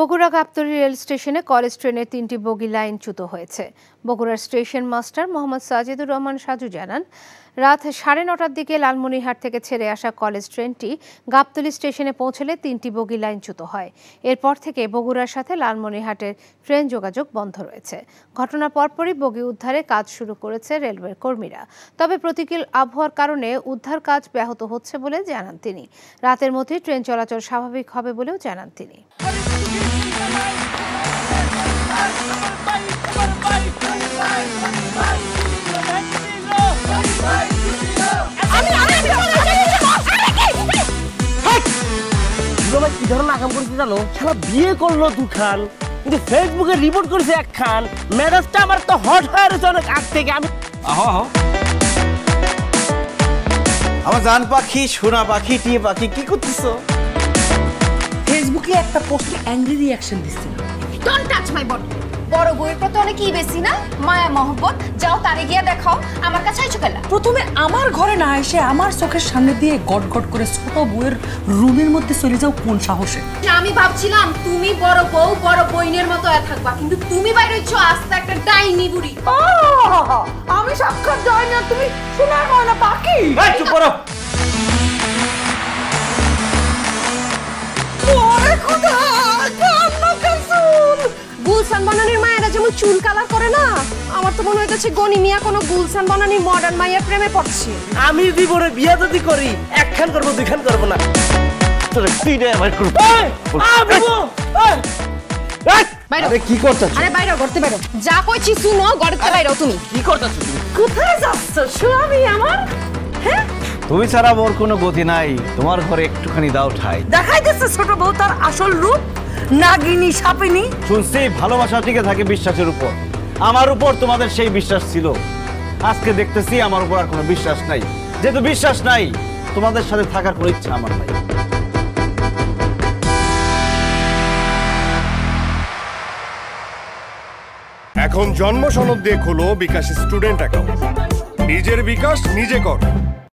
Bogura Gabtali rail স্টেশনে college ট্রেনের ৩টি বগি লাইনচ্যুত হয়েছে। বগুড়ার স্টেশন মাস্টার মোহাম্মদ সাজিদুর রহমান সাজু জানান, রাত ৯:৩০টার দিকে লালমনিরহাট থেকে ছেড়ে আসা কলেজ ট্রেনটি গাবতলী স্টেশনে পৌঁছলে ৩টি বগি লাইনচ্যুত হয়। এরপর থেকে বগুড়ার সাথে লালমনিরহাটের ট্রেন যোগাযোগ বন্ধ রয়েছে। ঘটনার পরপরই বগি উদ্ধারে কাজ শুরু করেছে রেলওয়ের কর্মীরা। তবে প্রতিকূল আবহাওয়ার কারণে উদ্ধার কাজ ব্যাহত হচ্ছে বলে জানান তিনি। রাতের মধ্যে ট্রেন চলাচল স্বাভাবিক হবে বলেও জানান তিনি। কি ধরনের আকাম করছে জানো? সারা বিয়ে করলো দুখান, কিন্তু ফেসবুকে রিপোর্ট করেছে একখান। মেজাজটা আমার তো হট হয়ে রয়েছে অনেক আগ থেকে। আমি আমার জান পাখি, সোনা পাখি, টিয়ে পাখি, কি করতেছো? ফেসবুকে একটা পোস্টে অ্যাংরি রিঅ্যাকশন দিছিল। Don't touch my body. বড় বউয়ের প্রতি অনেক কি বেশি না মায়া মহব্বত, যাও তারে গিয়া দেখাও। আমার কাছে আইছো কেলা? প্রথমে আমার ঘরে না এসে আমার চোখের সামনে দিয়ে গট গট করে ছোট বউয়ের রুমের মধ্যে চলে যাও কোন সাহসে? আমি ভাবছিলাম তুমি বড় বউ বড় বইনের মতো থাকবা, কিন্তু তুমি বাইরে হইছো আস্তে একটা ডাইনি বুড়ি। আমি সাক্ষাৎ ডাইনি আর তুমি সোনার ময়না পাখি। এই চুপ করো। ওরে খোদা, কান্না কাসুল। গুলশান বনানীর মায়েরা যেমন চুল কালার করে না, আমার তো মনে হইতেছে গনি মিয়া কোনো গুলশান বনানীর মডার্ন মায়ের প্রেমে পড়ছে। আমি জীবনে বিয়ে যদি করি একখান করবো দুইখান করবো না। তোর তিনটা আমার করব। আরে কি করতেছ? আরে বাইরে করতে বাইরো, যা কইছি শুনো, গড়তে বাইরো। তুমি কি করতেছ? তুমি কোথায় যাচ্ছ স্বামী আমার? হ্যাঁ, তুমি ছাড়া মোর কোনো গতি নাই, তোমার ঘরে একটুখানি দাও ঠাই। দেখাই দিচ্ছে ছোট বউ তার আসল রূপ, নাগিনী সাপিনী। শুনছি ভালোবাসা টিকে থাকে বিশ্বাসের উপর। আমার উপর তোমাদের সেই বিশ্বাস ছিল, আজকে দেখতেছি আমার উপর আর কোনো বিশ্বাস নাই। যেহেতু বিশ্বাস নাই, তোমাদের সাথে থাকার কোনো ইচ্ছা আমার নাই। এখন জন্ম সনদ দিয়ে খোলো বিকাশ স্টুডেন্ট অ্যাকাউন্ট। নিজের বিকাশ নিজে কর।